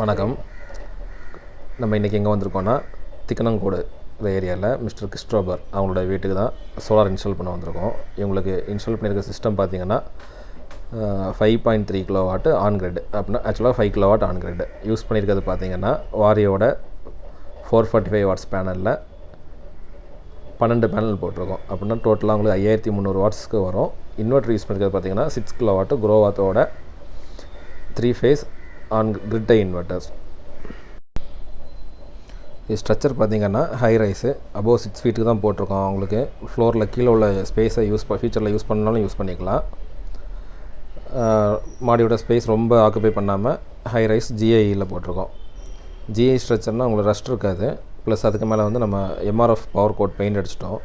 வணக்கம். நம்ம இன்றைக்கி எங்கே வந்திருக்கோன்னா திக்கனங்கோடு ஏரியாவில் மிஸ்டர் கிறிஸ்டோபர் அவங்களோட வீட்டுக்கு தான் சோலார் இன்ஸ்டால் பண்ண வந்திருக்கோம். இவங்களுக்கு இன்ஸ்டால் பண்ணியிருக்க சிஸ்டம் பார்த்திங்கன்னா 5.3 கிலோவாட் ஆன் கிரிட். அப்படின்னா ஆக்சுவலாக 5 கிலோவாட் ஆன் கிரிட் யூஸ் பண்ணியிருக்கிறது பார்த்திங்கன்னா வாரியோட 445 வாட்ஸ் பேனலில் 12 பேனல் போட்டிருக்கோம். அப்படின்னா டோட்டலாக உங்களுக்கு 5300 வாட்ஸ்க்கு வரும். இன்வெர்டர் யூஸ் பண்ணியிருக்கிறது பார்த்திங்கன்னா 6 கிலோவாட் குரோவாத்தோட 3 ஃபேஸ் ஆன் கிரிட் இன்வெர்டர்ஸ். இது ஸ்ட்ரக்சர் பார்த்திங்கன்னா ஹை ரைஸு அபோவ் 6 ஃபீட்டுக்கு தான் போட்டிருக்கோம். அவங்களுக்கு ஃப்ளோரில் கீழே உள்ள ஸ்பேஸை ஃபியூச்சரில் யூஸ் பண்ணாலும் யூஸ் பண்ணிக்கலாம். மாடியோட ஸ்பேஸ் ரொம்ப ஆக்குபை பண்ணாமல் ஹை ரைஸ் ஜிஐயில் போட்டிருக்கோம். ஜிஐ ஸ்ட்ரக்சர்னால் உங்களுக்கு ரஸ்ட் இருக்காது. ப்ளஸ் அதுக்கு மேலே வந்து நம்ம எம்ஆர்எஃப் பவர் கோட் பெயிண்ட் அடிச்சிட்டோம்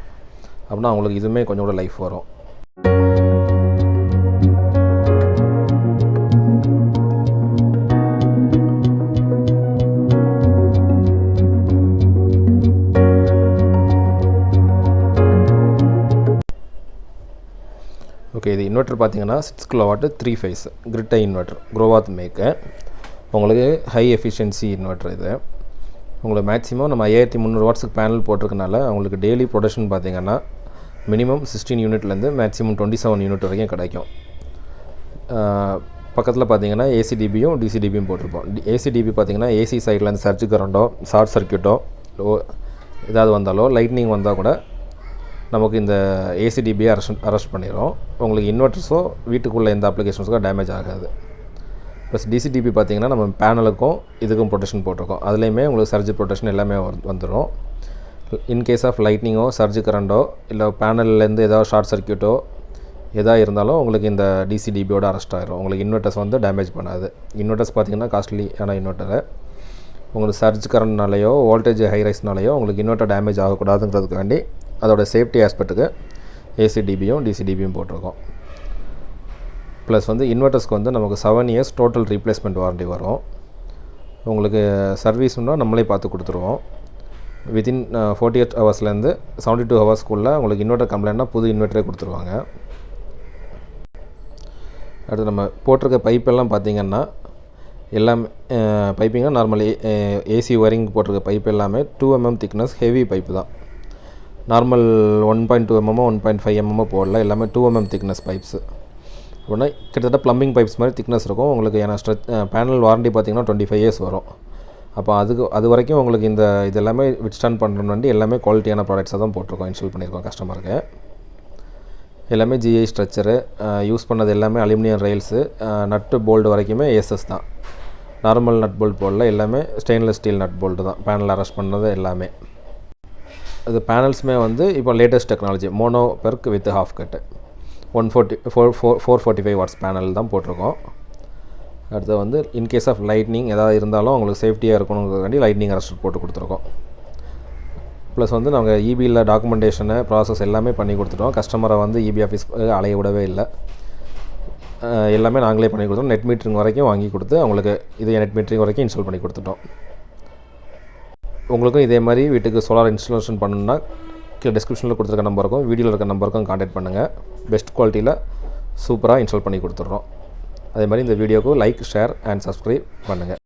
அப்படின்னா அவங்களுக்கு இதுவுமே கொஞ்சம் கூட லைஃப் வரும். ஓகே, இது இன்வெர்ட்டர் பார்த்திங்கன்னா 6 கிலோவாட் 3 ஃபேஸ் கிரிட் இன்வெர்ட்டர் குரோவாத் மேக்கு. உங்களுக்கு ஹை எஃபிஷியன்சி இன்வெர்ட்டர். இது உங்களுக்கு மேக்ஸிமம் நம்ம 5300 வாட்ஸுக்கு பேனல் போட்டிருக்கனால அவங்களுக்கு டெய்லி ப்ரொடக்ஷன் பார்த்திங்கன்னா மினிமம் 16 யூனிட்லேருந்து மேக்ஸிமம் 27 யூனிட் வரைக்கும் கிடைக்கும். பக்கத்தில் பார்த்திங்கன்னா ஏசிடிபியும் டிசிடிபியும் போட்டிருப்போம். ஏசிடிபி பார்த்திங்கன்னா ஏசி சைட்லேருந்து சர்ஜ் கரண்டோ ஷார்ட் சர்க்யூட்டோ ஏதாவது வந்தாலோ லைட்னிங் வந்தால் கூட நமக்கு இந்த ஏசிடிபியை அரெஸ்ட் பண்ணிடும். உங்களுக்கு இன்வெர்ட்டர்ஸோ வீட்டுக்குள்ளே எந்த அப்ளிகேஷன்ஸுக்கும் டேமேஜ் ஆகாது. ப்ளஸ் டிசிடிபி பார்த்திங்கன்னா நம்ம பேனலுக்கும் இதுக்கும் ப்ரொடெக்ஷன் போட்டிருக்கோம். அதுலேயுமே உங்களுக்கு சர்ஜ் ப்ரொடெக்ஷன் எல்லாமே வந்துடும். இன்கேஸ் ஆஃப் லைட்னிங்கோ சர்ஜ் கரண்டோ இல்லை பேனல்லேருந்து ஏதாவது ஷார்ட் சர்க்யூட்டோ எதாக இருந்தாலும் உங்களுக்கு இந்த டிசிடிபியோட அரெஸ்ட் ஆகிடும். உங்களுக்கு இன்வெர்ட்டர்ஸ் வந்து டேமேஜ் பண்ணாது. இன்வெர்ட்டர்ஸ் பார்த்திங்கன்னா காஸ்ட்லியான இன்வெர்ட்டரு. உங்களுக்கு சர்ஜ் கரண்ட்னாலேயோ வோல்டேஜ் ஹை ரைஸ்னாலேயோ உங்களுக்கு இன்வெர்ட்டர் டேமேஜ் ஆகக்கூடாதுங்கிறதுக்கு வேண்டி அதோட சேஃப்டி ஆஸ்பெக்ட்டுக்கு ஏசிடிபியும் டிசிடிபியும் போட்டிருக்கோம். ப்ளஸ் வந்து இன்வெர்ட்டர்ஸ்க்கு வந்து நமக்கு 7 இயர்ஸ் டோட்டல் ரீப்ளேஸ்மெண்ட் வாரண்டி வரும். உங்களுக்கு சர்வீஸ்னால் நம்மளே பார்த்து கொடுத்துருவோம். வித்தின் 48 ஹவர்ஸ்லேருந்து 72 ஹவர்ஸ்க்குள்ளே உங்களுக்கு இன்வெர்ட்டர் கம்ப்ளைண்ட்னா புது இன்வெர்ட்டரே கொடுத்துருவாங்க. அடுத்து நம்ம போட்டிருக்க பைப்பெல்லாம் பார்த்திங்கன்னா எல்லாமே பைப்பிங்காக நார்மல் ஏசி ஒயரிங் போட்டிருக்க பைப் எல்லாமே 2 mm திக்னஸ் ஹெவி பைப்பு தான். நார்மல் 1.2 mm 1.5 mm போடல, எல்லாமே 2 mm திக்னஸ் பைப்ஸு. அப்படின்னா கிட்டத்தட்ட ப்ளம்பிங் பைப்ஸ் மாதிரி திக்னஸ் இருக்கும். உங்களுக்கு ஏன்னா பேனல் வாரண்டி பார்த்திங்கன்னா 25 இயர்ஸ் வரும். அப்போ அது வரைக்கும் உங்களுக்கு இது எல்லாமே விட்ஸ்டாண்ட் பண்ணுறோன்னு வேண்டி எல்லாமே குவாலிட்டியான ப்ராடக்ட்ஸை தான் போட்டிருக்கோம், இன்ஸ்டால் பண்ணியிருக்கோம் கஸ்டமருக்கு. எல்லாமே ஜிஐ ஸ்ட்ரக்சரு யூஸ் பண்ணது எல்லாமே அலுமினியம் ரெயில்ஸு, நட்டு போல்டு வரைக்குமே ஏஎஸ்எஸ் தான். நார்மல் நட் போல்ட் போடல, எல்லாமே ஸ்டெயின்லெஸ் ஸ்டீல் நட் போல்டு தான் பேனல் அரெஸ்ட் பண்ணது எல்லாமே. அது பேனல்ஸுமே வந்து இப்போ latest technology mono perc with half cut 445 watts panel தான் போட்டிருக்கோம். அடுத்து வந்து இன்கேஸ் ஆஃப் லைட்னிங் ஏதாவது இருந்தாலும் அவங்களுக்கு சேஃப்டியாக இருக்கணுங்கிறதுக்காண்டி லைட்னிங் அரெஸ்ட் போட்டு கொடுத்துருக்கோம். ப்ளஸ் வந்து நாங்கள் இபியில் டாக்குமெண்டேஷனு ப்ராசஸ் எல்லாமே பண்ணி கொடுத்துட்டோம். கஸ்டமரை வந்து இபி ஆஃபீஸ் அலைய விடவே இல்லை. எல்லாமே நாங்களே பண்ணி கொடுத்தோம். நெட் மீட்டரிங் வரைக்கும் வாங்கி கொடுத்து அவங்களுக்கு இது நெட் மீட்டரிங் வரைக்கும் இன்ஸ்டால் பண்ணி கொடுத்துட்டோம். உங்களுக்கும் இதே மாதிரி வீட்டுக்கு சோலார் இன்ஸ்டாலேஷன் பண்ணணுன்னா கீழே டிஸ்கிரிப்ஷனில் கொடுத்துருக்க நம்பருக்கும் வீடியோவில் இருக்க நம்பருக்கும் கான்டாக்ட் பண்ணுங்கள். பெஸ்ட் குவாலிட்டியில் சூப்பராக இன்ஸ்டால் பண்ணி கொடுத்துட்றோம். அதே மாதிரி இந்த வீடியோவுக்கு லைக், ஷேர் அண்ட் சப்ஸ்கிரைப் பண்ணுங்கள்.